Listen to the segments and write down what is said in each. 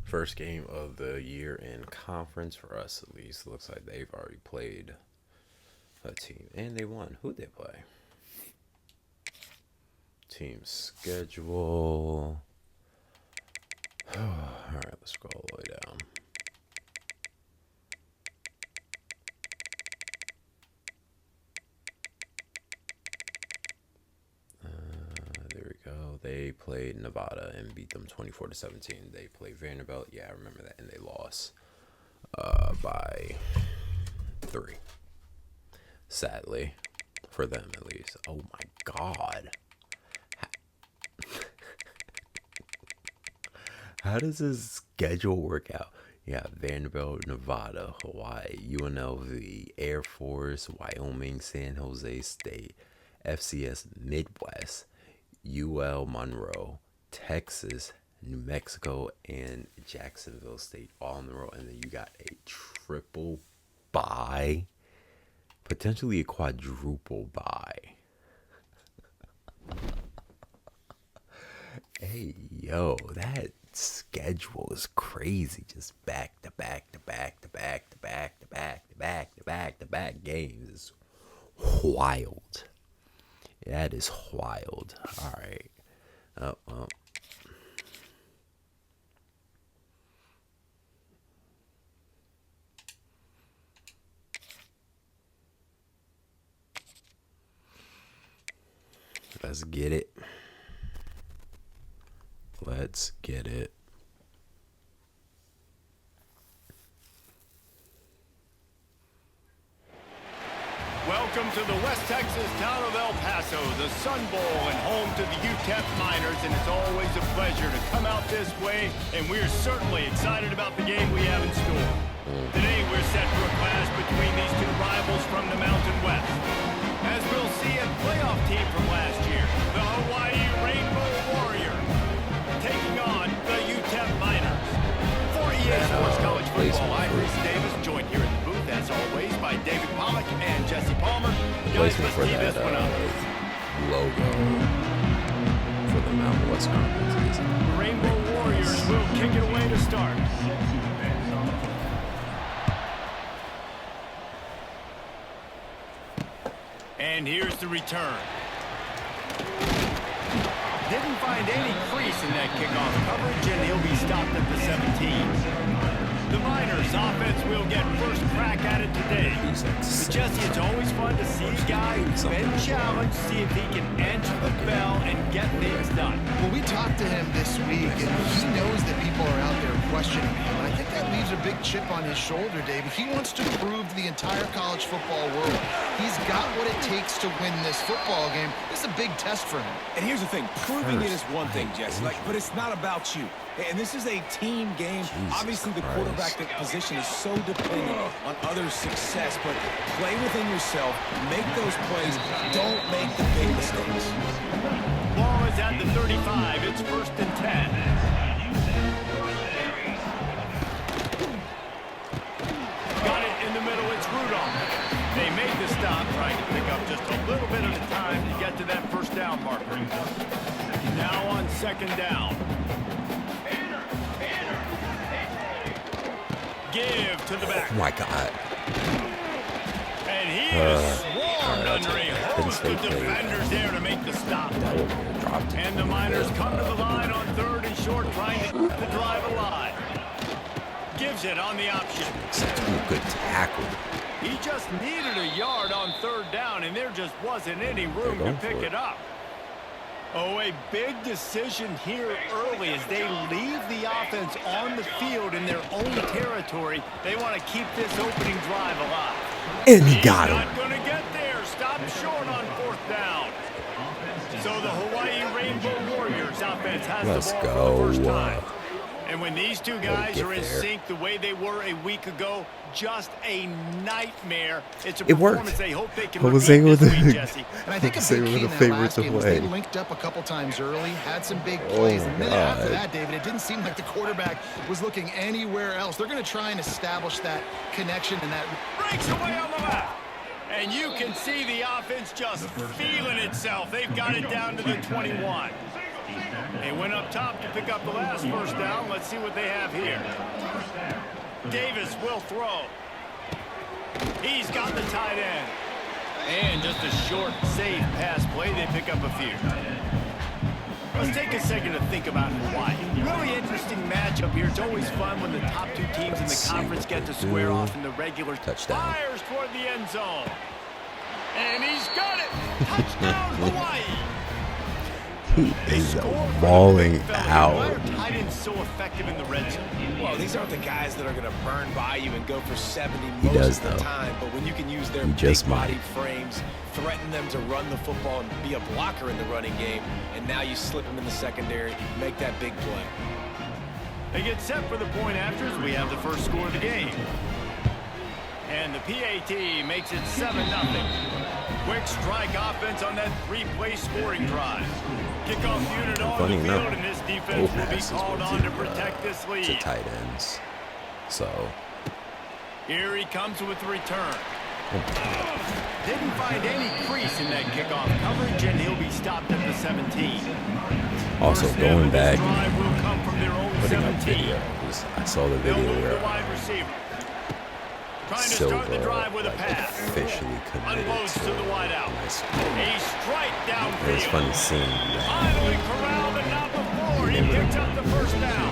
First game of the year in conference for us, at least. Looks like they've already played a team, and they won. Who'd they play? Team schedule. All right, let's scroll all the way down. There we go. They played Nevada and beat them 24-17. They played Vanderbilt. Yeah, I remember that, and they lost by 3. Sadly, for them at least. Oh my God. How does this schedule work out? Yeah, Vanderbilt, Nevada, Hawaii, UNLV, Air Force, Wyoming, San Jose State, FCS Midwest, UL Monroe, Texas, New Mexico, and Jacksonville State all in the row. And then you got a triple bye, potentially a quadruple bye. Hey, yo, that schedule is crazy. Just back to back to back to back to back to back to back to back to back games is wild. That is wild. All right. Oh. Let's get it. Let's get it. Welcome to the West Texas town of El Paso, the Sun Bowl, and home to the UTEP Miners, and it's always a pleasure to come out this way, and we're certainly excited about the game we have in store. Today we're set for a clash between these two rivals from the Mountain West. As we'll see, a playoff team from last year, the Hawaii Rainbow Warriors, taking on the UTEP Miners. For EA Sports College Football, I'm Reese Davis, joined here in the booth, as always, by David Pollock and Jesse Palmer. Guys, let's tee this one up. Logo for the Mountain West Conference. The Rainbow Warriors will kick it away to start. And here's the return. Didn't find any crease in that kickoff coverage, and he'll be stopped at the 17. The Miners offense will get first crack at it today. But Jesse, it's always fun to see a guy who's been challenged, see if he can answer the bell and get things done. Well, we talked to him this week, and he knows that people are out there questioning him. And I think that leaves a big chip on his shoulder, David. He wants to prove to the entire college football world he's got what it takes to win this football game. This is a big test for him. And here's the thing, proving it is one thing, Jesse, but it's not about you. And this is a team game. Obviously, the quarterback position is so dependent on others' success, but play within yourself, make those plays, don't make the big mistakes. Ball is at the 35. It's 1st and 10. Got it in the middle. It's Rudolph. They made the stop, trying to pick up just a little bit at a time to get to that first down marker. Now on 2nd down. Give to the back. Oh my God. And he is swarmed under a host of defenders there to make the stop. And the Miners come to the line on 3rd and short, trying to keep the drive alive. Gives it on the option. Good tackle. He just needed a yard on 3rd down, and there just wasn't any room to pick it up. Oh, a big decision here early as they leave the offense on the field in their own territory. They want to keep this opening drive alive. And he got him. Not going to get there. Stop short on 4th down. So the Hawaii Rainbow Warriors offense has the ball for the first time. And when these two guys are in sync the way they were a week ago, just a nightmare. It's a performance they hope they can repeat this week, Jesse. And I think a big key in that last game was they linked up a couple times early, had some big plays, and then after that, David, it didn't seem like the quarterback was looking anywhere else. They're going to try and establish that connection and that. Breaks away on the left. And you can see the offense just feeling itself. They've got it down to the 21. They went up top to pick up the last first down. Let's see what they have here. Davis will throw. He's got the tight end. And just a short, safe pass play. They pick up a few. Let's take a second to think about Hawaii. Really interesting matchup here. It's always fun when the top two teams in the conference get to square off in the regular. Touchdown. Fires toward the end zone. And he's got it. Touchdown, Hawaii. He is balling out. Why are tight ends so effective in the red zone? Well, these aren't the guys that are going to burn by you and go for 70 He does, most of the though. time. But when you can use their just big-bodied frames, threaten them to run the football and be a blocker in the running game, and now you slip them in the secondary, make that big play. They get set for the point afters. We have the first score of the game. And the PAT makes it 7-0. Quick strike offense on that three-play scoring drive. Kickoff unit on the field, and this defense will be called on to protect this lead. To tight ends. So. Here he comes with the return. Didn't find any crease in that kickoff coverage, and he'll be stopped at the 17. Also, going back, will come from their own putting up 17. videos. I saw the video where wide receiver. Trying to Silva start the drive with a pass. officially committed Unloads to the wideout. A strike downfield. It's funny seeing that. Finally corralled, but not before. He picks up the first down.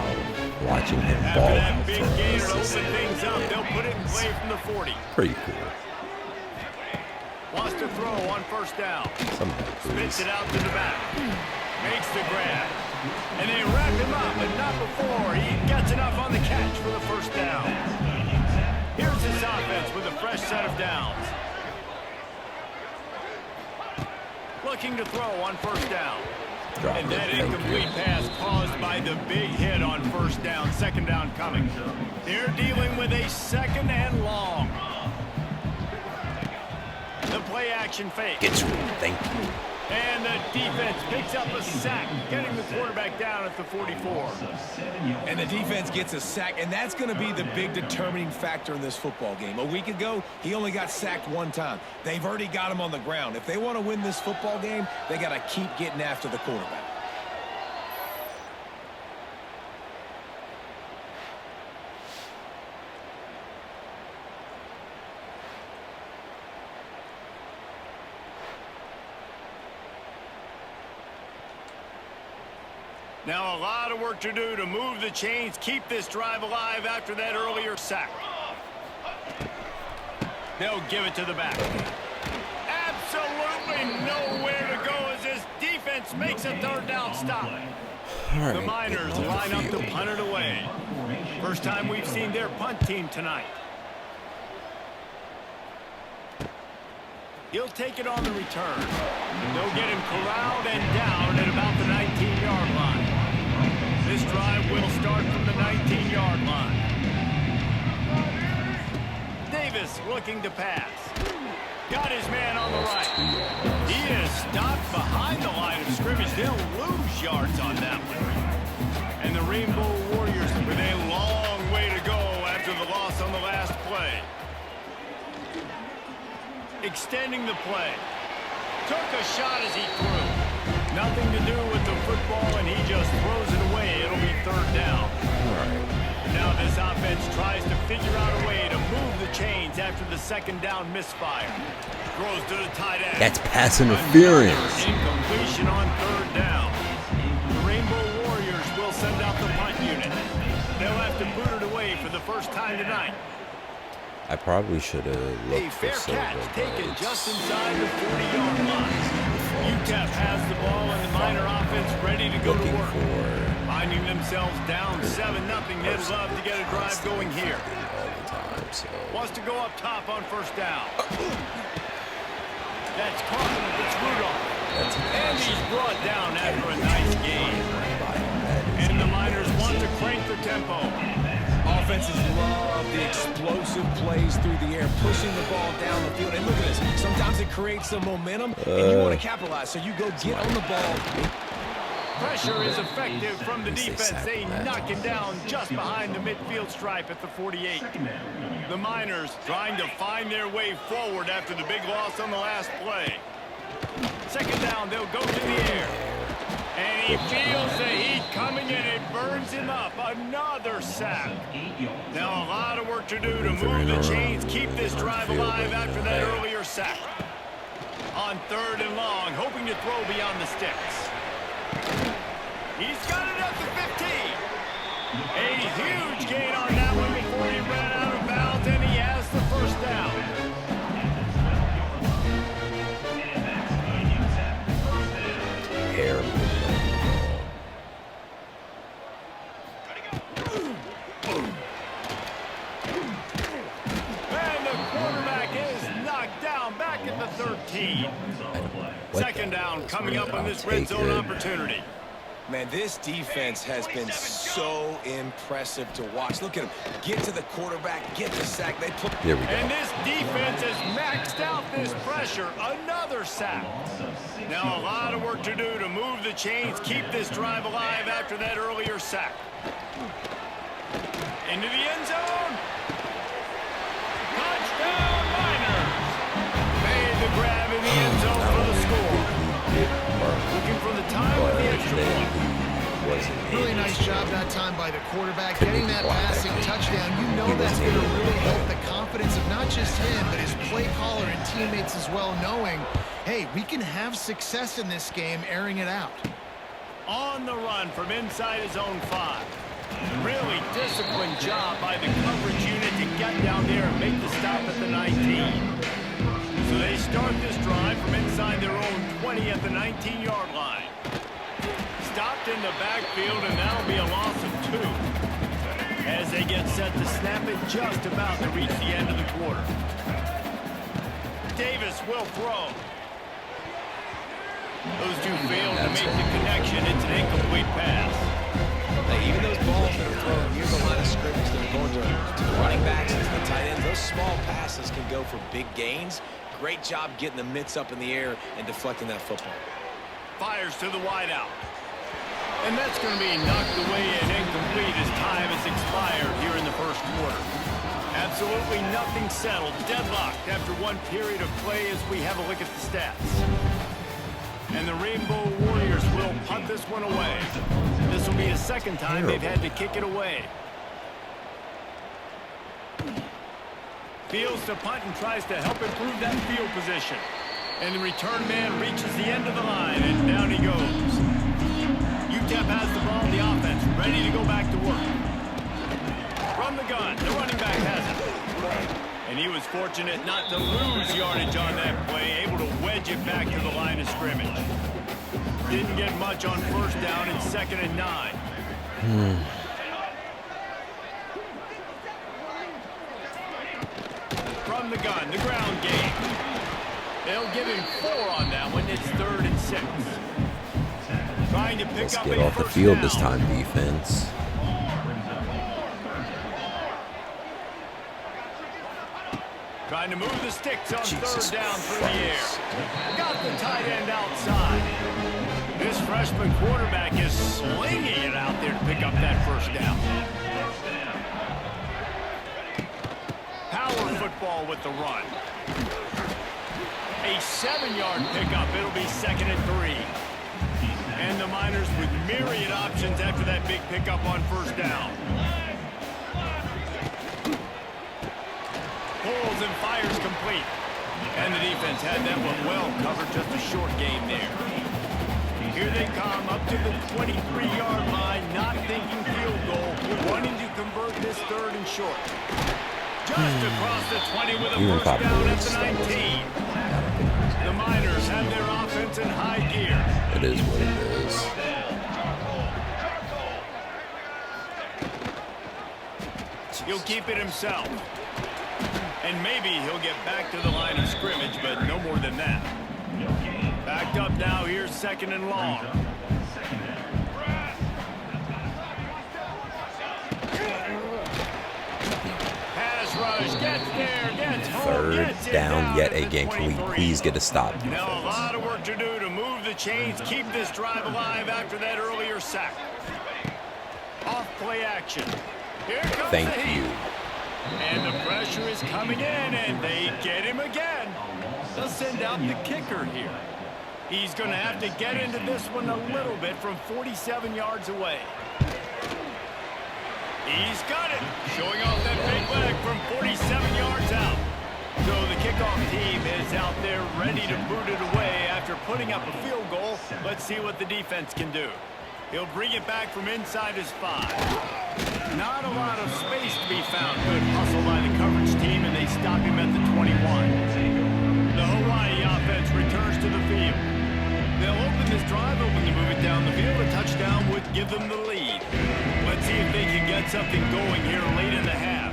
Watching him After ball that out big for gain us to is open things up, they'll put it in play from the 40. pretty cool. Wants to throw on first down. Some of that Spits please. it out to the back. Makes the grab. And they wrap him up, but not before he gets enough on the catch for the first down. Here's his offense with a fresh set of downs. Looking to throw on first down. Drop And it, that thank incomplete you. pass caused by the big hit on first down. Second down coming. They're dealing with a second and long. The play action fake. Get to him, thank you. And the defense picks up a sack, getting the quarterback down at the 44. And the defense gets a sack, and that's going to be the big determining factor in this football game. A week ago, he only got sacked one time. They've already got him on the ground. If they want to win this football game, they got to keep getting after the quarterback. Now a lot of work to do to move the chains, keep this drive alive after that earlier sack. They'll give it to the back. Absolutely nowhere to go as this defense makes a third down stop. All The right, Miners get on the line up to field. punt it away. First time we've seen their punt team tonight. He'll take it on the return. They'll get him corralled and down at about the 19-yard line. This drive will start from the 19-yard line. Davis looking to pass. Got his man on the right. He is stopped behind the line of scrimmage. They'll lose yards on that one. And the Rainbow Warriors with a long way to go after the loss on the last play. Extending the play. Took a shot as he threw. Nothing to do with the football, and he just throws it away. It'll be third down. All right. Now this offense tries to figure out a way to move the chains after the second down misfire. Throws to the tight end. That's pass interference. Another incompletion on third down. The Rainbow Warriors will send out the punt unit. They'll have to boot it away for the first time tonight. I probably should have A looked for fair Silva, catch but taken it's just inside the 40-yard line. UTEP has the ball and the Miner offense ready to go to looking work. for Finding themselves down 7-0. They'd love to get a drive going here. all the time. So Wants to go up top on first down. That's caught. It's Rudolph. that's And he's brought down after a nice game. That is And the Miners want to crank the tempo. Offenses love the explosive plays through the air, pushing the ball down the field. And look at this. Sometimes it creates some momentum, and you want to capitalize. So you go get on the ball. Pressure is effective from the defense. They knock him down just behind the midfield stripe at the 48. The Miners trying to find their way forward after the big loss on the last play. Second down, they'll go to the air. And he feels the heat coming in. It burns him up. Another sack. Now a lot of work to do to move the chains, keep this drive alive after that earlier sack. On 3rd and long, hoping to throw beyond the sticks. He's got it up to 15. A huge gain on that one before he ran out of bounds, and he has the first down. And the quarterback is knocked down back at the 13. Second down coming up on this red zone opportunity. Man, this defense has been so impressive to watch. Look at him. Get to the quarterback, get the sack. They put. There we go. And this defense has maxed out this pressure. Another sack. Now a lot of work to do to move the chains, keep this drive alive after that earlier sack. Into the end zone. Touchdown, Niners. Made the grab in the end zone for the score. Looking for the time with the extra point. Really nice job that time by the quarterback. Getting that passing touchdown, you know that's going to really help the confidence of not just him, but his play caller and teammates as well, knowing, hey, we can have success in this game airing it out. On the run from inside his own 5. Really disciplined job by the coverage unit to get down there and make the stop at the 19. So they start this drive from inside their own 20 at the 19-yard line. Stopped in the backfield, and that'll be a loss of 2. As they get set to snap it just about to reach the end of the quarter. Davis will throw. Those two failed to make the connection. It's an incomplete pass. Hey, even those balls that are thrown near the line of scrimmage that are going to the running backs and to the tight ends, those small passes can go for big gains. Great job getting the mitts up in the air and deflecting that football. Fires to the wideout. And that's going to be knocked away and incomplete as time has expired here in the first quarter. Absolutely nothing settled. Deadlocked after one period of play as we have a look at the stats. And the Rainbow Warriors will punt this one away. This will be the second time they've had to kick it away. Fields to punt and tries to help improve that field position. And the return man reaches the end of the line, and down he goes. UTEP has the ball, the offense ready to go back to work. From the gun, the running back has it. And he was fortunate not to lose yardage on that play, able to wedge it back to the line of scrimmage. Didn't get much on first down and 2nd and 9. From the gun, the ground game. They'll give him 4 on that one. It's 3rd and 6. Trying to pick up Get a off the first field down. this time, defense. Trying to move the sticks on 3rd down through the air. Got the tight end outside. This freshman quarterback is slinging it out there to pick up that first down. Power football with the run. A 7-yard pickup. It'll be 2nd and 3. And the Miners with myriad options after that big pickup on first down. Pulls and fires complete. And the defense had that one well covered. Just a short game there. Here they come up to the 23-yard line, not thinking field goal, wanting to convert this 3rd and short. Just across the 20 with a first down at the 19. The Miners have their offense in high gear. It is what it is. He'll keep it himself. And maybe he'll get back to the line of scrimmage, but no more than that. Backed up now, here's 2nd and long. Pass rush, gets there, gets home, 3rd gets it down yet at the again. Can we 23. please get a stop, Now a defense? lot of work to do to move the chains, keep this drive alive after that earlier sack. Off play action. Here comes Thank the heat. you. And the pressure is coming in, and they get him again. They'll send out the kicker here. He's going to have to get into this one a little bit from 47 yards away. He's got it, showing off that big leg from 47 yards out. So the kickoff team is out there ready to boot it away after putting up a field goal. Let's see what the defense can do. He'll bring it back from inside his 5. Not a lot of space to be found. Good hustle by the coverage team, and they stop him at the 21. The Hawaii offense returns to the field. They'll open this drive, open to move it down the field. A touchdown would give them the lead. Let's see if they can get something going here late in the half.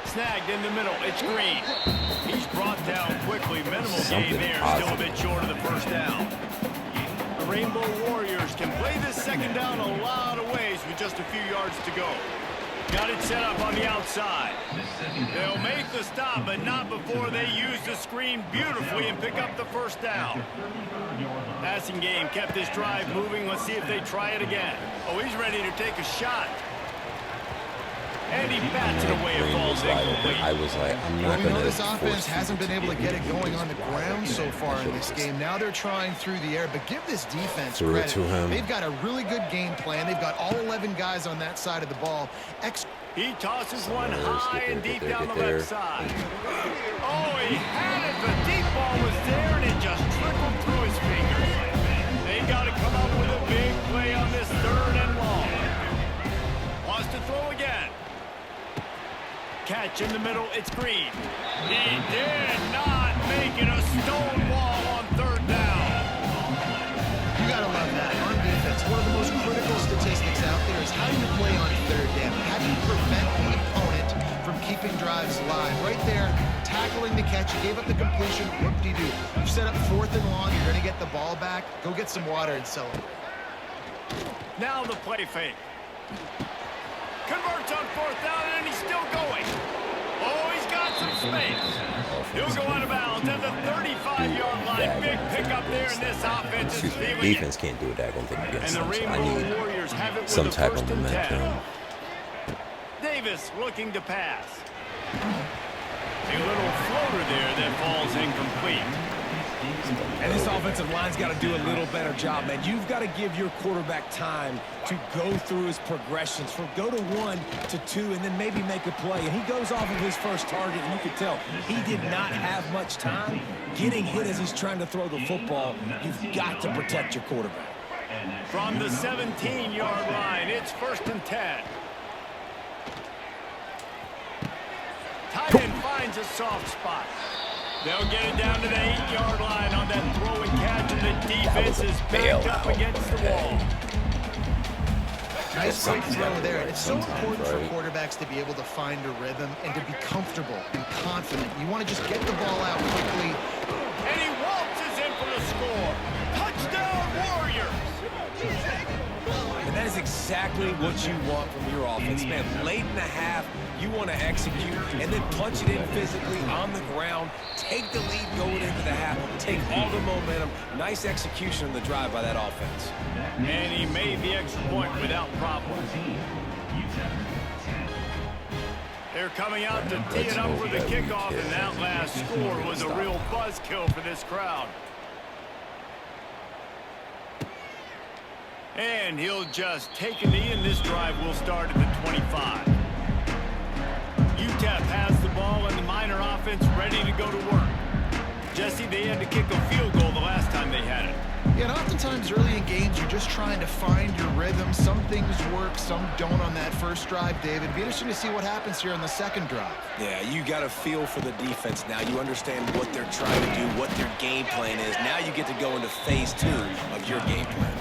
Snagged in the middle. It's Green. He's brought down quickly. Minimal gain there. Still a bit short of the first down. The Rainbow Warriors can play this second down a lot of ways with just a few yards to go. Got it set up on the outside. They'll make the stop, but not before they use the screen beautifully and pick up the first down. Passing game kept this drive moving. Let's see if they try it again. Oh, he's ready to take a shot. And he bats it away. It falls incomplete. I was like, I'm not We going know to this offense hasn't been able to get it going on the ground so far in this game. Now they're trying through the air, but give this defense credit. They've got a really good game plan. They've got all 11 guys on that side of the ball. He tosses one high and deep down the left side. Oh, he had it. The deep ball was there, and it just trickled through his fingers. They got to come up with a big play on this 3rd and long. Wants to throw again. Catch in the middle, it's Green. He did not make it a stone wall on 3rd down. You gotta love that. On defense, one of the most critical statistics out there is how do you play on 3rd down? How do you prevent the opponent from keeping drives alive? Right there, tackling the catch, you gave up the completion, whoop-de-doo. You've set up 4th and long, you're gonna get the ball back, go get some water and celebrate. Now the play fake. Converts on 4th down, and he's still going. Oh, he's got some space. He'll go out of bounds at the 35-yard line. Big pickup there, and this offense is feeling it. Defense can't do it. I don't think against And the them. So I Rainbow need Warriors have it with some the type 1st of and 10. momentum. Davis looking to pass. A little floater there that falls incomplete. And this offensive line's got to do a little better job, man. You've got to give your quarterback time to go through his progressions, from go to 1 to 2, and then maybe make a play. And he goes off of his first target, and you could tell he did not have much time getting hit as he's trying to throw the football. You've got to protect your quarterback. From the 17-yard line, it's 1st and 10. Tight end finds a soft spot. They'll get it down to the 8-yard line on that throw and catch, and the defense is backed up against the wall. Nice quick throw there. It's so important for quarterbacks to be able to find a rhythm and to be comfortable and confident. You want to just get the ball out quickly. And he waltzes in for the score. Touchdown, Warriors! And that is exactly what you want from your offense, man. Late in the half, you want to execute and then punch it in physically on the ground. Take the lead going into the half. Take all the momentum. Nice execution on the drive by that offense. And he made the extra point without problem. They're coming out to tee it up for the kickoff, and that last score was a real buzzkill for this crowd. And he'll just take a knee, and this drive will start at the 25. UTEP has the ball, and the Miner offense ready to go to work. Jesse, they had to kick a field goal the last time they had it. Yeah, and oftentimes early in games, you're just trying to find your rhythm. Some things work, some don't on that first drive, David. It'd be interesting to see what happens here on the second drive. Yeah, you got a feel for the defense now. You understand what they're trying to do, what their game plan is. Now you get to go into phase 2 of your game plan.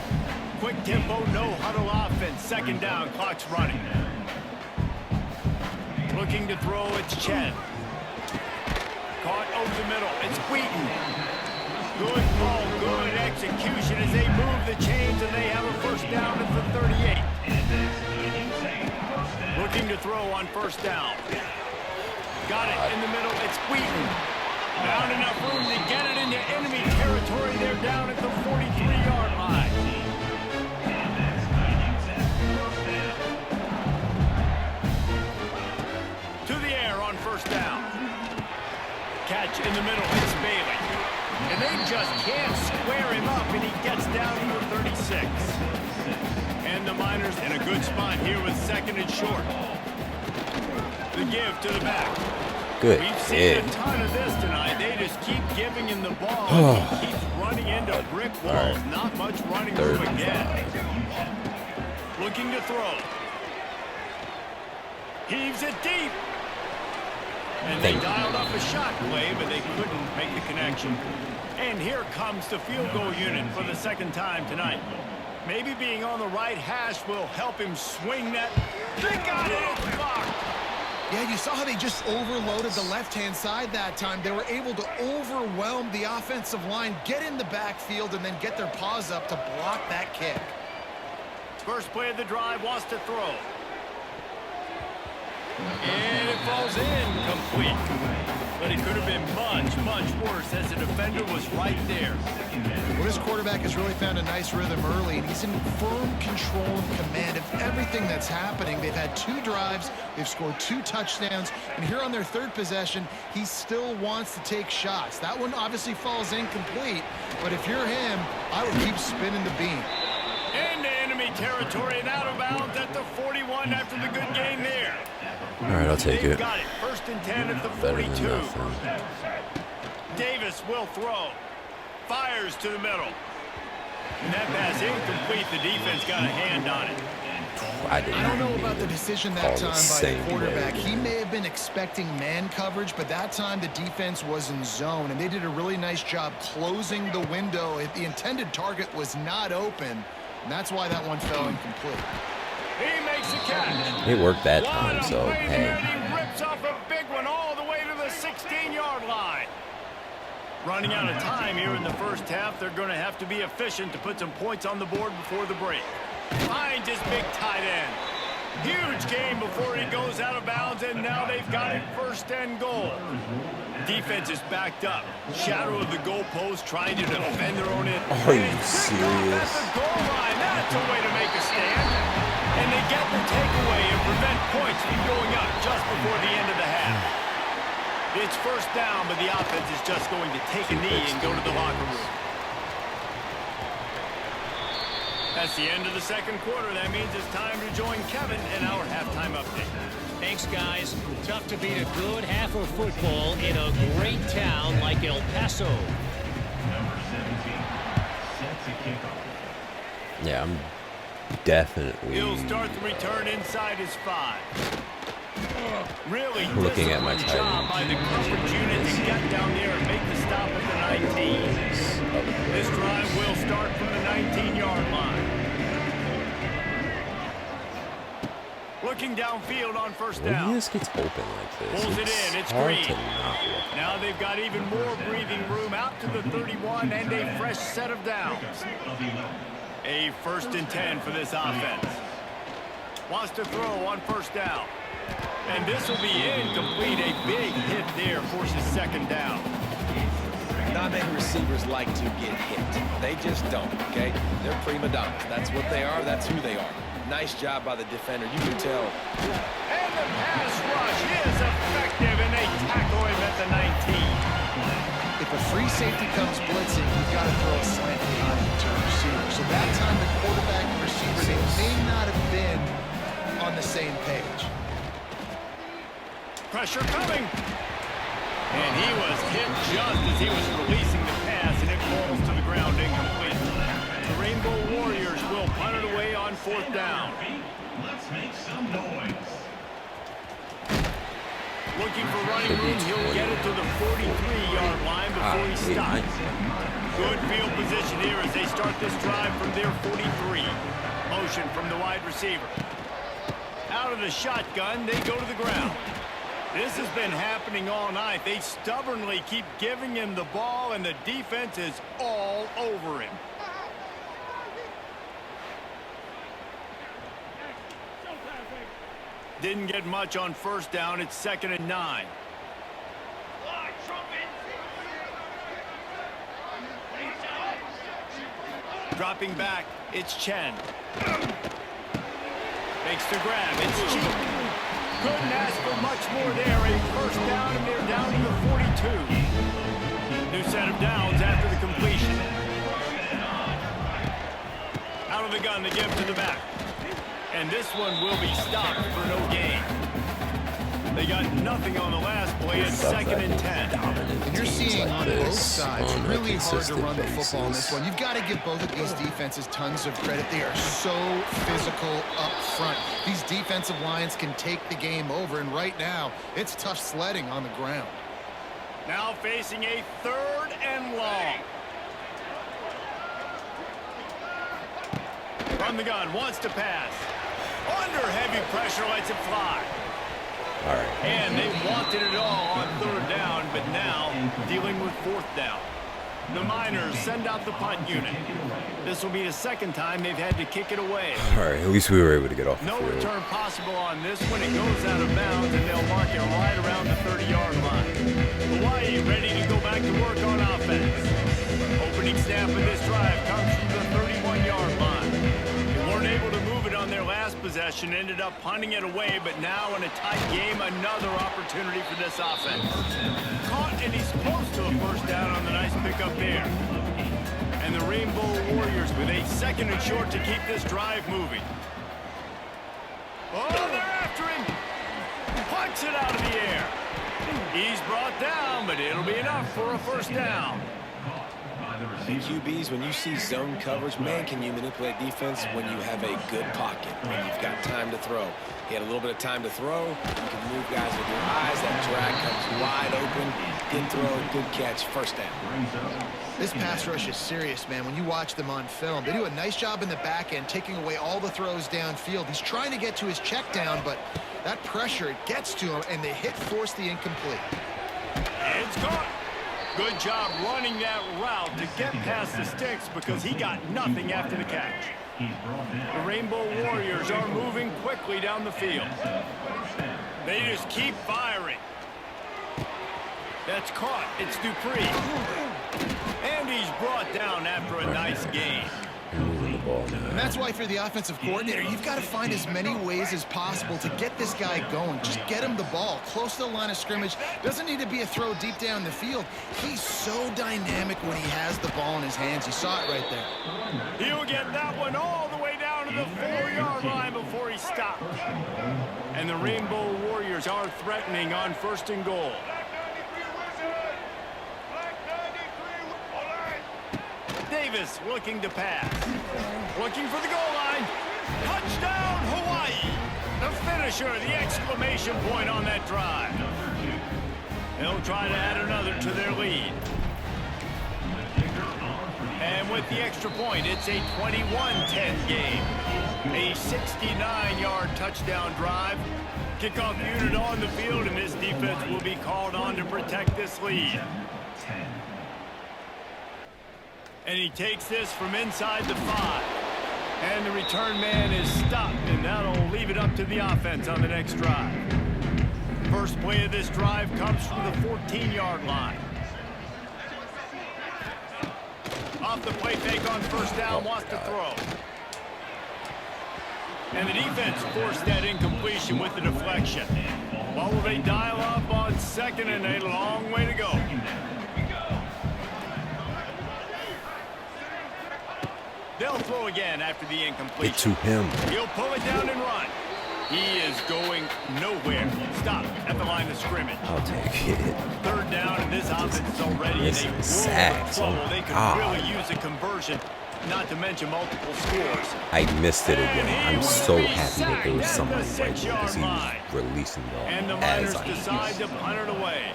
Quick tempo, no huddle offense. Second down, clock's running. Looking to throw, it's Chen. Caught over the middle, it's Wheaton. Good ball, good execution as they move the chains, and they have a first down at the 38. Looking to throw on first down. Got it in the middle, it's Wheaton. Not enough room to get it into enemy territory. They're down at the 43-yard line. To the air on first down. Catch in the middle, it's Bailey. and they just can't square him up, and he gets down to the 36. And the Miners in a good spot here with 2nd and short. The give to the back. Good. We've seen a ton of this tonight. They just keep giving him the ball. He keeps running into brick walls. Right. Not much running room again. Looking to throw. Heaves it deep. And they dialed up a shot play, but they couldn't make the connection. And here comes the field goal unit for the 2nd time tonight. Maybe being on the right hash will help him swing that. They got it. It's blocked. Yeah, you saw how they just overloaded the left-hand side that time. They were able to overwhelm the offensive line, get in the backfield, and then get their paws up to block that kick. First play of the drive, wants to throw. And it falls incomplete. But it could have been much, much worse as the defender was right there. Well, this quarterback has really found a nice rhythm early, and he's in firm control and command of everything that's happening. They've had 2 drives, they've scored 2 touchdowns, and here on their 3rd possession, he still wants to take shots. That one obviously falls incomplete, but if you're him, I would keep spinning the beam. Into enemy territory and out of bounds at the 41 after the good game there. All right, I'll take it. Got it. 1st and 10 at the Better 42. than nothing. Davis will throw. Fires to the middle. And that pass incomplete. The defense got a hand on it. I don't know about the decision that time by the quarterback. He may have been expecting man coverage, but that time the defense was in zone, and they did a really nice job closing the window. The intended target was not open, and that's why that one fell incomplete. He makes a catch. It worked that time, so hey. He rips off a big one all the way to the 16-yard line. Running out of time here in the first half. They're going to have to be efficient to put some points on the board before the break. Finds his big tight end. Huge game before he goes out of bounds, and now they've got it 1st and goal. Defense is backed up. Shadow of the goalpost trying to defend their own end. Are you serious? At the goal line. That's a way to make a stand. And they get the takeaway and prevent points from going up just before the end of the half. It's 1st down, but the offense is just going to take a knee and go to the locker room. That's the end of the 2nd quarter. That means it's time to join Kevin in our halftime update. Thanks, guys. Tough to beat a good half of football in a great town like El Paso. Yeah, I'm definitely He'll start the return inside his 5. Really looking at my tight job by the coverage unit to get down there and make the stop at the 19. This drive will start from the 19-yard line. Looking downfield on 1st down. When he just gets open like this, Pulls it in. It's hard green. to not look. Now they've got even more breathing room out to the 31 and a fresh set of downs. A 1st and 10 for this offense. Wants to throw on 1st down. And this will be incomplete. A big hit there forces 2nd down. Not many receivers like to get hit. They just don't, okay? They're prima donnas. That's what they are. That's who they are. Nice job by the defender. You can tell. And the pass rush is effective, and they tackle him at the 19. If a free safety comes blitzing, you've got to throw a slant behind to a receiver. So that time the quarterback and receiver, they may not have been on the same page. Pressure coming. And he was hit just as he was releasing the pass, and it falls to the ground incomplete. The Rainbow Warriors will punt it away on 4th down. Let's make some noise. Looking for running room, he'll get it to the 43-yard line before he stops. Good field position here as they start this drive from their 43. Motion from the wide receiver. Out of the shotgun, they go to the ground. This has been happening all night. They stubbornly keep giving him the ball, and the defense is all over him. Didn't get much on 1st down. It's 2nd and 9. Dropping back, it's Chen. Makes the grab, it's Cheek. Couldn't ask for much more there. A 1st down, and they're down to the 42. New set of downs after the completion. Out of the gun to give to the back. And this one will be stopped for no gain. They got nothing on the last play. It's 2nd and 10. And you're seeing like on both this sides, on a really hard to consistent run the football in basis. this one. You've got to give both of these defenses tons of credit. They are so physical up front. These defensive lines can take the game over, and right now, it's tough sledding on the ground. Now facing a 3rd and long. From the gun, wants to pass. Under heavy pressure, lets it fly. All right. And they wanted it all on 3rd down, but now dealing with 4th down. The Miners send out the punt unit. This will be the 2nd time they've had to kick it away. All right, at least we were able to get off the No field. return possible on this one. It goes out of bounds, and they'll mark it right around the 30-yard line. Hawaii ready to go back to work on offense. Opening snap of this drive comes from the 31-yard line. They weren't able to move it on their last possession, ended up punting it away, but now in a tight game, another opportunity for this offense. Caught, and he's close to a 1st down on the nice pickup there. And the Rainbow Warriors with a 2nd and short to keep this drive moving. Oh, they're after him. Punts it out of the air. He's brought down, but it'll be enough for a 1st down. And QBs, when you see zone coverage, man, can you manipulate defense when you have a good pocket, when you've got time to throw. He had a little bit of time to throw. You can move guys with your eyes. That drag comes wide open. Good throw, good catch, 1st down. This pass rush is serious, man. When you watch them on film, they do a nice job in the back end, taking away all the throws downfield. He's trying to get to his check down, but that pressure, it gets to him, and they force the incomplete. It's caught. Good job running that route to get past the sticks because he got nothing after the catch. The Rainbow Warriors are moving quickly down the field. They just keep firing. That's caught. It's Dupree. And he's brought down after a nice gain. Moving the ball now. And that's why if you're the offensive coordinator, you've got to find as many ways as possible to get this guy going. Just get him the ball close to the line of scrimmage. Doesn't need to be a throw deep down the field. He's so dynamic when he has the ball in his hands. You saw it right there. He'll get that one all the way down to the 4-yard line before he stops. And the Rainbow Warriors are threatening on 1st and goal. Davis looking to pass. Looking for the goal line. Touchdown, Hawaii. The finisher, the exclamation point on that drive. They'll try to add another to their lead. And with the extra point, it's a 21-10 game. A 69-yard touchdown drive. Kickoff unit on the field, and this defense will be called on to protect this lead. And he takes this from inside the 5. And the return man is stopped, and that'll leave it up to the offense on the next drive. First play of this drive comes from the 14-yard line. Off the play fake on 1st down, wants to throw. And the defense forced that incompletion with the deflection. What will they dial up on 2nd and a long way to go? They'll throw again after the incompletion. Get to him. He'll pull it down and run. He is going nowhere. Stop at the line of scrimmage. I'll take it. 3rd down, and this offense is already in a Missing world of sacks. trouble. Oh, They could God. really use a conversion, not to mention multiple scores. I missed it again. And he I'm will so be happy that there was sacked someone at the right there because he 6-yard was line. releasing the And the ball Miners as I decide to punt it away.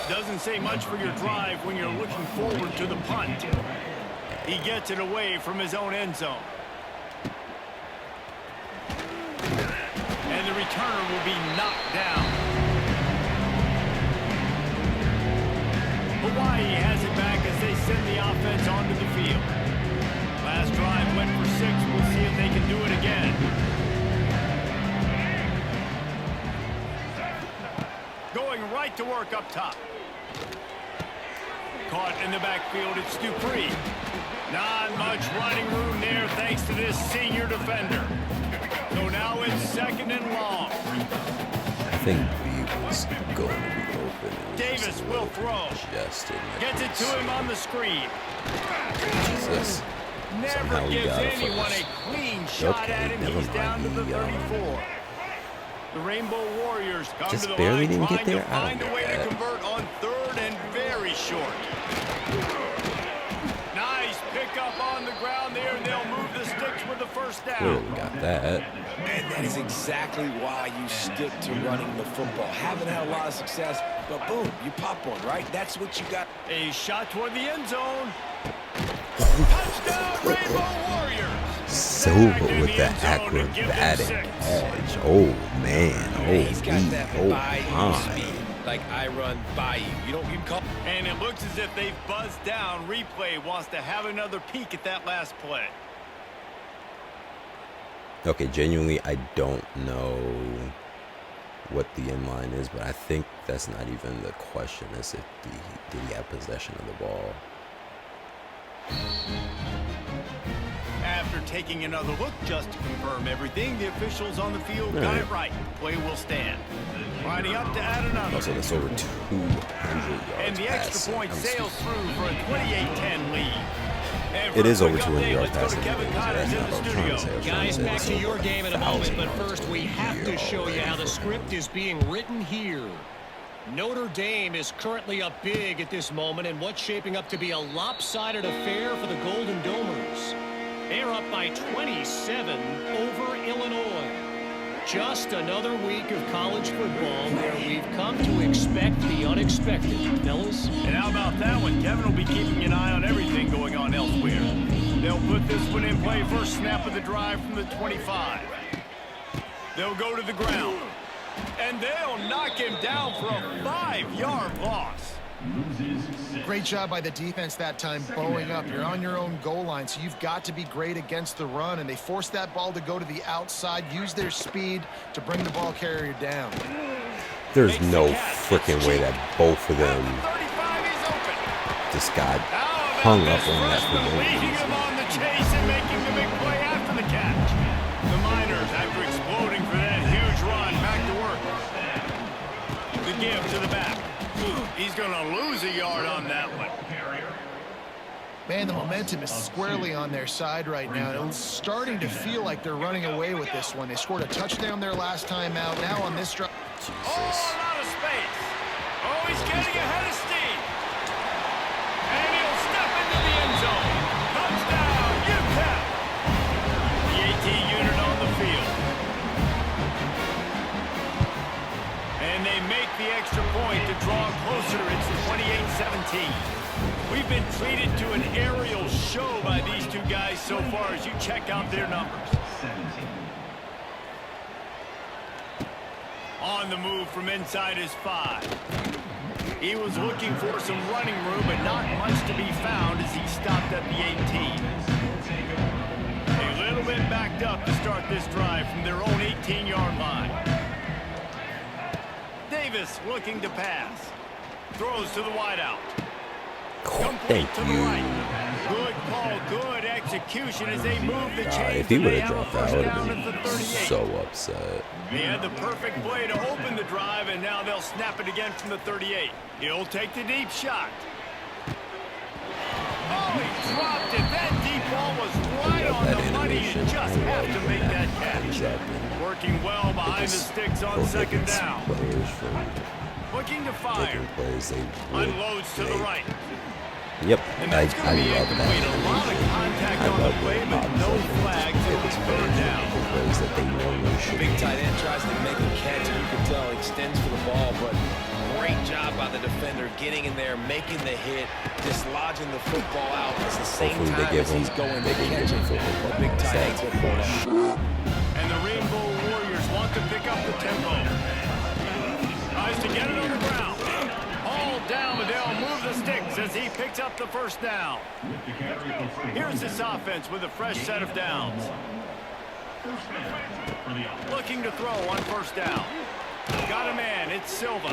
Doesn't say much for your drive when you're looking forward to the punt. He gets it away from his own end zone. And the returner will be knocked down. Hawaii has it back as they send the offense onto the field. Last drive went for 6. We'll see if they can do it again. Going right to work up top. Caught in the backfield, it's Dupree. Not much running room there thanks to this senior defender. So now it's 2nd and long. think B was going to be open. It was Davis Davis will throw. Gets it to him on the screen. Jesus. Never gives anyone a clean shot at him. He's down to the 34. The Rainbow Warriors come to the line trying to find a way to convert on third and very short. Nice pickup on the ground there, and they'll move the sticks with the first down. Clearly got that. And that is exactly why you stick to running the football. Haven't had a lot of success, but boom, you pop one, right? That's what you got. A shot toward the end zone. Touchdown, Rainbow Warriors. Silver with the acrobatic edge. Oh, man. Oh, He's got that by speed. Like I run by you. You can call. And it looks as if they've buzzed down. Replay wants to have another peek at that last play. Okay, genuinely, I don't know what the inline is, but I think that's not even the question. Is if did he have possession of the ball? After taking another look just to confirm everything, the officials on the field got it right. Play will stand. Lining up to add another. Also, that's over 200 yards. And the extra point sails through for a 28-10 lead. It is over 200 yards passing. Guys, back to your game in a moment, but first we have to show you how the script is being written here. Notre Dame is currently up big at this moment in what's shaping up to be a lopsided affair for the Golden Domers. They're up by 27 over Illinois. Just another week of college football where we've come to expect the unexpected, fellas. And how about that one? Kevin will be keeping an eye on everything going on elsewhere. They'll put this one in play first snap of the drive from the 25. They'll go to the ground. And they'll knock him down for a 5-yard loss. Great job by the defense that time, bowing up. You're on your own goal line, so you've got to be great against the run, and they forced that ball to go to the outside, use their speed to bring the ball carrier down. There's no freaking way that both of them just got hung up on that for no leading reason. him on the chase and making the big play after the catch. The Miners, after exploding for that huge run, back to work. The give to the back. He's going to lose a yard on that one. Man, the momentum is squarely on their side right now. It's starting to feel like they're running away with this one. They scored a touchdown their last time out. Now on this drive. All out of space. Oh, he's getting ahead of steam. And he'll step into the end zone. Touchdown, UTEP. The AT unit on the field. And they make the extra point to draw closer. It's 28-17. We've been treated to an aerial show by these two guys so far as you check out their numbers. On the move from inside his 5. He was looking for some running room, but not much to be found as he stopped at the 18. A little bit backed up to start this drive from their own 18-yard line. Davis looking to pass. Throws to the wideout. Thank you. Good call, good execution as they move the chains. If he would have a dropped that, I first would down have at the been 38. so upset. He had the perfect play to open the drive, and now they'll snap it again from the 38. He'll take the deep shot. Oh, he dropped it. That deep ball was right on the money. You just have to make that catch. Working well behind the sticks on second down. Looking to fire. Unloads to the right. Yep, And I that's going to be love incomplete. that. A lot of contact on the play, but no flags. It was third down. Plays that they normally should. Big tight end tries to make a catch, and you can tell he extends for the ball, but great job by the defender getting in there, making the hit, dislodging the football out at the same time as he's going to catch it. The big tight end's football. And the Rainbow Warriors want to pick up the tempo. Tries to get it on the ground. All down, but they'll move the sticks as he picks up the first down. Here's this offense with a fresh set of downs. Looking to throw on first down. Got a man, it's Silva.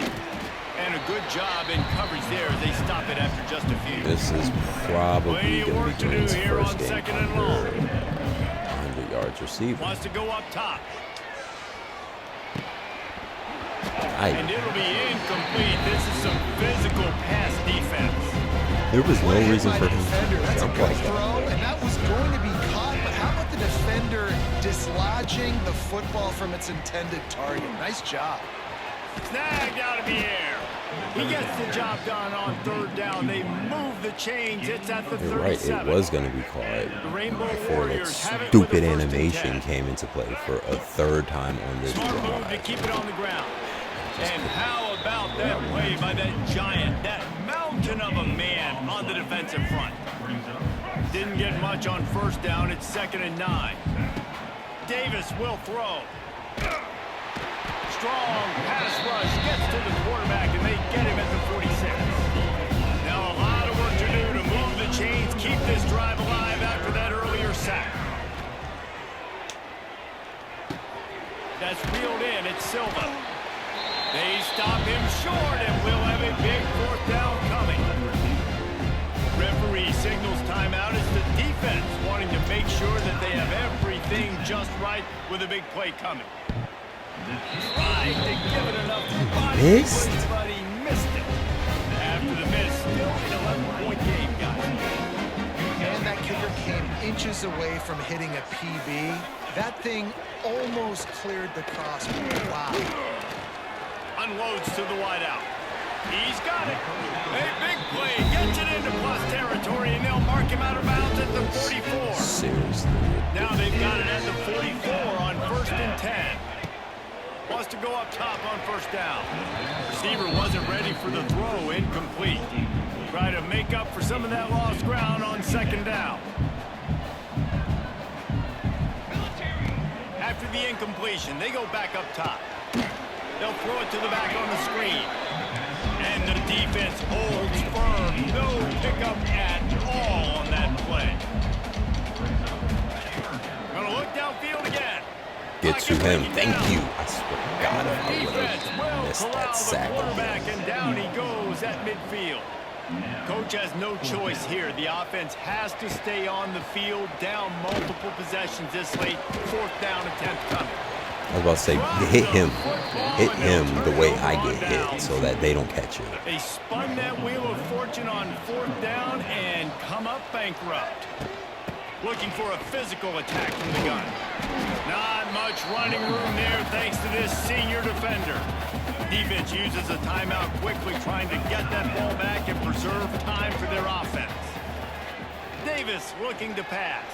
And a good job in coverage there as they stop it after just a few. This is probably going to be Dwayne's here first on game second and under long. 100 yards receiving. Wants to go up top. And it'll be incomplete. This is some physical pass defense. There was no reason for him defender. to That's a jump good like throw, that. and that was going to be caught. But how about the defender dislodging the football from its intended target? Nice job. Snagged out of the air. He gets the job done on third down. They move the chains. It's at the 37. You're right, it was going to be caught The Rainbow before that Warriors have it with stupid a first and animation 10. came into play for a third time on this Smart move to drive. keep it on the ground. And how about that play by that giant, that mountain of a man on the defensive front? Didn't get much on first down. It's 2nd and 9. Davis will throw. Strong pass rush gets to the quarterback, and they get him at the 46. Now a lot of work to do to move the chains, keep this drive alive after that earlier sack. That's reeled in. It's Silva. They stop him short, and we'll have a big 4th down coming. Referee signals timeout as the defense wanting to make sure that they have everything just right with a big play coming. Tried to give it enough body Missed? weight, but he missed it. After the miss, still an 11-point game, guys. And that kicker came inches away from hitting a PB. That thing almost cleared the crossbar. Wow. Unloads to the wideout. He's got it. A big play. Gets it into plus territory, and they'll mark him out of bounds at the 44. Seriously. Now they've got it at the 44 on 1st and 10. Wants to go up top on 1st down. Receiver wasn't ready for the throw. Incomplete. Try to make up for some of that lost ground on 2nd down. After the incompletion, they go back up top. They'll throw it to the back on the screen. And the defense holds firm. No pickup at all on that play. Gonna look downfield again. Get to him. Pocket Thank down. you. I swear to God, if I would Defense have will missed corral that the sack quarterback, again. and down he goes at midfield. Coach has no choice here. The offense has to stay on the field, down multiple possessions this late. 4th down attempt coming. I was about to say, hit him. Hit him the way I get hit so that they don't catch it. They spun that wheel of fortune on 4th down and come up bankrupt. Looking for a physical attack from the gun. Not much running room there thanks to this senior defender. Defense uses a timeout quickly, trying to get that ball back and preserve time for their offense. Davis looking to pass.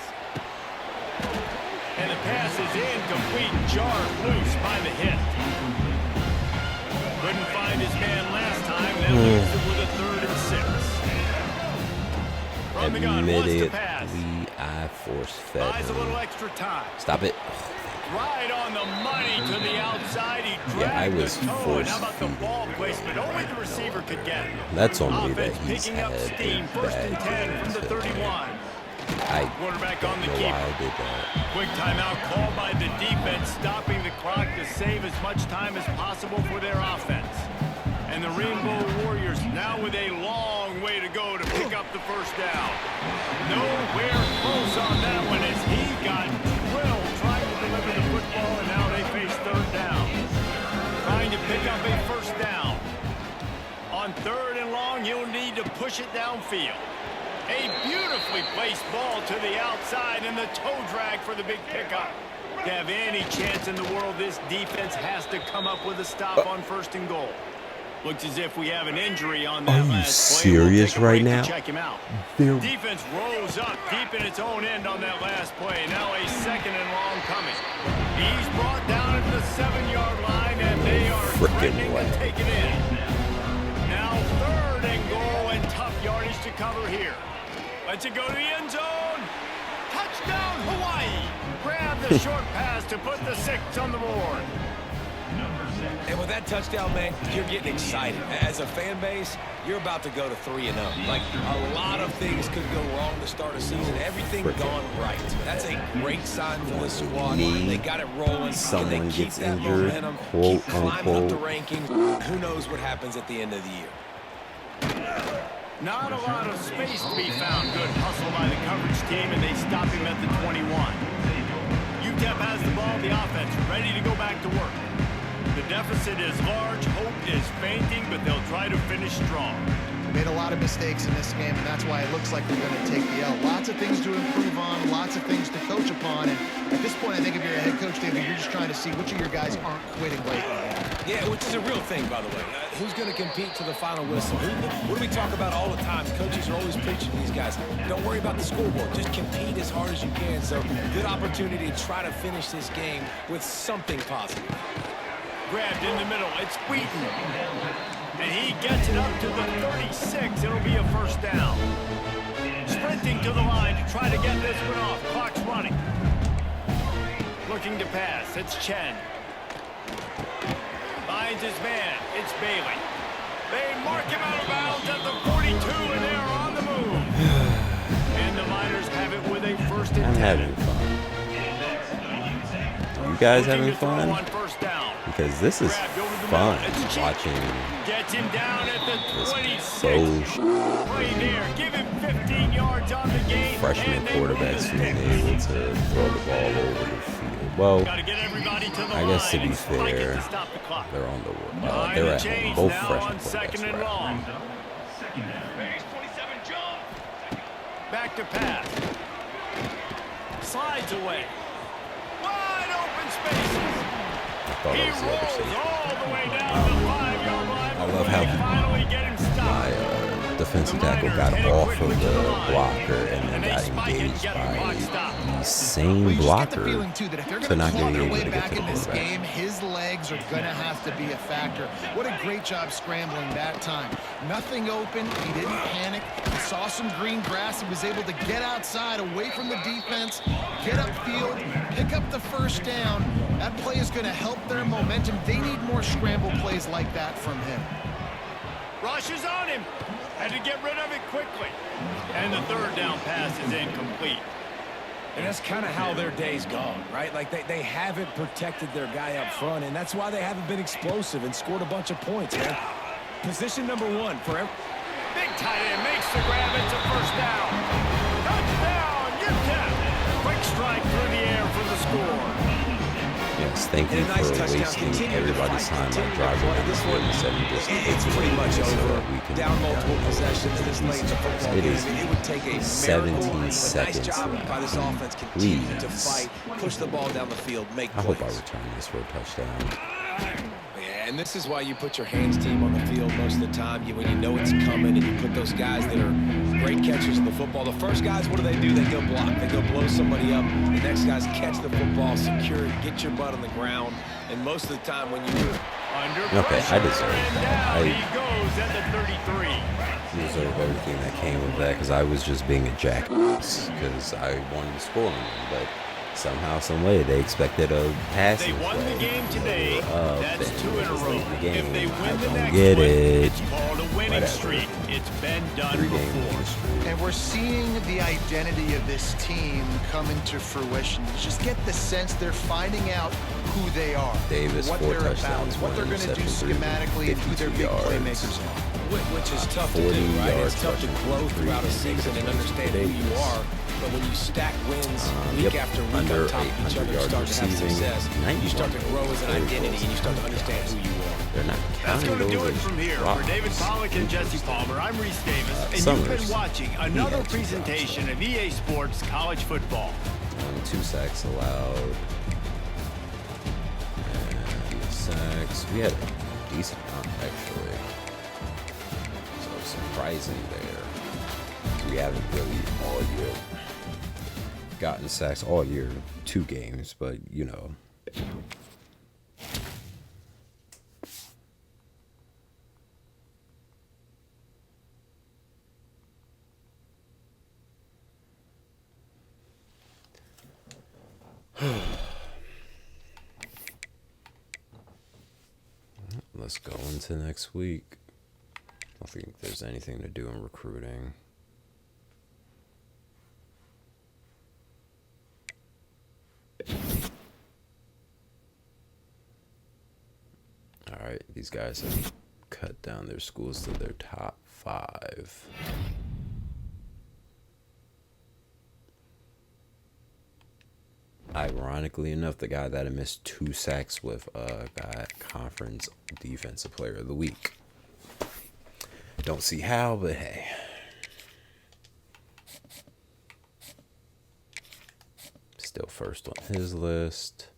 And the pass is incomplete, jarred loose by the hit. Couldn't find his man last time. That leaves it with a 3rd and 6. From the gun, wants to pass. Immediately, I force-fed Buys a little him. extra time. Stop it. Right on the money to the outside. He Yeah, I dragged was the toe. And how about the force-feeding ball him. placement? Only the receiver could get it. That's on me that Offense he's picking up had steam. a 1st and bad 10 game from the so far. 31. I Quarterback don't on the know why keeper. I did that. Quick timeout called by the defense, stopping the clock to save as much time as possible for their offense. And the Rainbow Warriors now with a long way to go to pick up the 1st down. Nowhere close on that one as he got drilled trying to deliver the football, and now they face 3rd down. Trying to pick up a 1st down. On 3rd and long, you'll need to push it downfield. A beautifully placed ball to the outside, and the toe drag for the big pickup. To have any chance in the world, this defense has to come up with a stop on 1st and goal. Looks as if we have an injury on that Are you last play. We'll serious take a break right to now? check him out. They're- Defense rose up deep in its own end on that last play. Now a 2nd and long coming. He's brought down at the 7-yard line, and they are Frickin' threatening way. to take it in. Now 3rd and goal, and tough yardage to cover here. Lets it go to the end zone. Touchdown, Hawaii. Grab the short pass to put the 6 on the board. And with that touchdown, man, you're getting excited. As a fan base, you're about to go to 3-0. Like, a lot of things could go wrong to start a season. Everything gone right. That's a great sign for the squad. They got it rolling. Someone Can they keep gets that injured, momentum, quote, keep climbing up unquote. the rankings? Who knows what happens at the end of the year? Not a lot of space to be found. Good hustle by the coverage team, and they stop him at the 21. UTEP has the ball, the offense ready to go back to work. The deficit is large, hope is fainting, but they'll try to finish strong. Made a lot of mistakes in this game, and that's why it looks like we're going to take the L. Lots of things to improve on, lots of things to coach upon, and at this point, I think if you're a head coach, David, you're just trying to see which of your guys aren't quitting late. Yeah, which is a real thing, by the way. Who's going to compete to the final whistle? What do we talk about all the time? Coaches are always preaching to these guys. Don't worry about the scoreboard. Just compete as hard as you can. So, good opportunity to try to finish this game with something positive. Grabbed in the middle. It's Wheaton. And he gets it up to the 36. It'll be a first down. Sprinting to the line to try to get this one off. Clock's running. Looking to pass. It's Chen. Finds his man. It's Bailey. They mark him out of bounds at the 42, and they're on the move. And the Miners have it with a first and 10. I'm having fun. You guys having fun? Because this is fun watching. Gets him down at the 26. Right there. Give him 15 yards on the game. Freshman quarterbacks being able to throw the ball over the field. Well, I guess to be fair, they're on the they're at home. Both freshman quarterbacks. Back to pass. Slides away. Wide open spaces. He rolls all the way down the 5-yard line. I love how my defensive tackle got off of the blocker and then got engaged by the same blocker to not get able to get to the quarterback. His legs are going to have to be a factor. What a great job scrambling that time. Nothing open. He didn't panic. He saw some green grass. He was able to get outside, away from the defense, get upfield, pick up the first down. That play is going to help their momentum. They need more scramble plays like that from him. Rush is on him. Had to get rid of it quickly. And the third down pass is incomplete. And that's kind of how their day's gone, right? Like they haven't protected their guy up front, and that's why they haven't been explosive and scored a bunch of points, man. Position number one for every... Big tight end makes the grab. It's a first down. Touchdown, UTEP. Quick strike through the air for the score. Yes, thank you for wasting everybody's time by driving down the field instead of just it's pretty much over. We can down multiple possessions this late in the football game. It would take a 17 seconds. Nice job by this offense continue to fight, push the ball down the field, make plays. I hope I return this for a touchdown. Yeah, and this is why you put your hands team on the field most of the time. When you know it's coming and you put those guys that are great catchers of the football. The first guys, what do? They go block. They go blow somebody up. The next guys catch the football, secure it, get your butt on the ground. And most of the time when you do it. Okay, I deserve that. He goes at the 33. Deserve everything that came with that because I was just being a jackass because I wanted to score on them, but somehow, some way, they expected a passing play. They won the game today. That's 2 in a row. If they win the next get one, it. It's called a winning streak. It's been done before. And we're seeing the identity of this team come into fruition. You just get the sense they're finding out who they are, Davis, what they're about, what they're going to do schematically, and who their big playmakers are. Which is tough to do, right? It's tough to grow throughout a season and understand who you are. But when you stack wins week after week on top of each other, you start to have success. You start to grow as an identity, and you start to understand who you are. They're not That's going to do it from here. For David Pollack and Jesse Palmer, I'm Reese Davis, and you've been watching another presentation of EA Sports College Football. 2 sacks allowed. And sacks. We had a decent amount, actually. So surprising there. We haven't really all year gotten sacks all year, 2 games, but you know. Let's go into next week. I don't think there's anything to do in recruiting. All right, these guys have cut down their schools to their top 5. Ironically enough, the guy that I missed 2 sacks with got Conference Defensive Player of the Week. Don't see how, but hey. Still first on his list.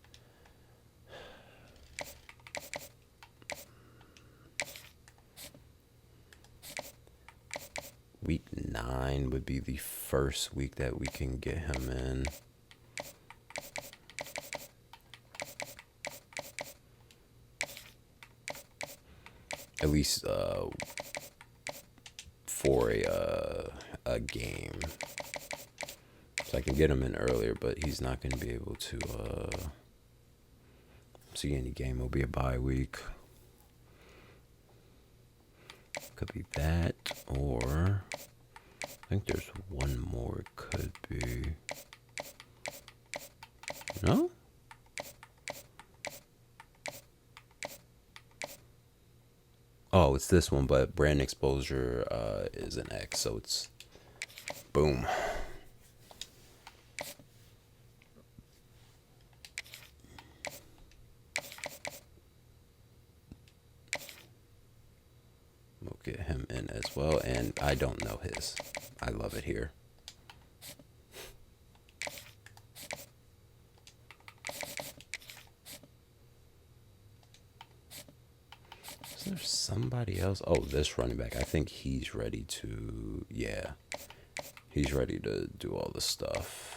Week 9 would be the first week that we can get him in. At least for a game. So I can get him in earlier, but he's not going to be able to see any game. It'll be a bye week. Could be that, or I think there's one more it could be. No? Oh, it's this one, but brand exposure is an X, so it's boom. We'll get him in as well, and I don't know his. I love it here. Is there somebody else? Oh, this running back. I think he's ready to, yeah. He's ready to do all the stuff.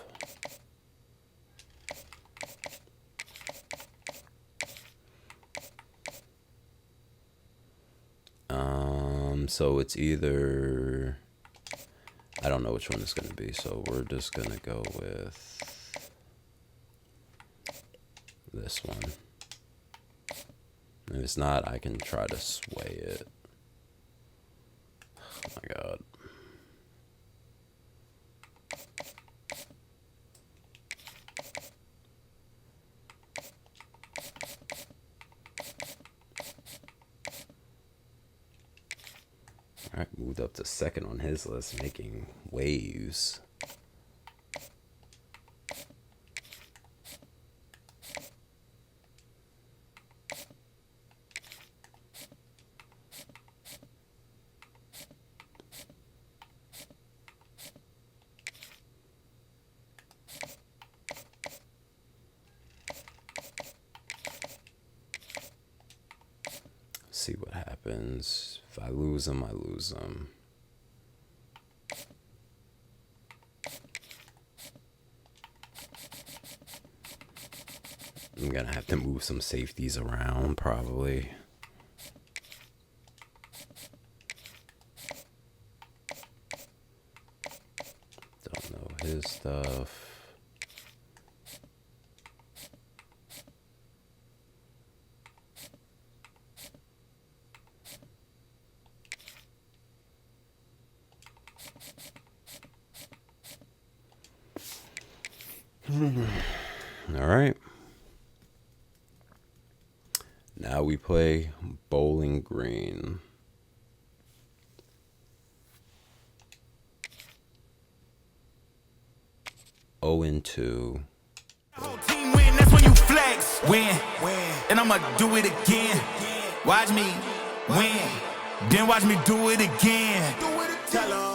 So it's either, I don't know which one it's going to be, so we're just going to go with this one. If it's not, I can try to sway it. Oh my God. All right, moved up to second on his list, making waves. See what happens. If I lose him, I lose him. I'm gonna have to move some safeties around, probably. Don't know his stuff. All right. Now we play Bowling Green. Oh and 2. Team win, that's when you flex. Win, and I'ma do it again. Watch me win, then watch me do it again. Tell 'em.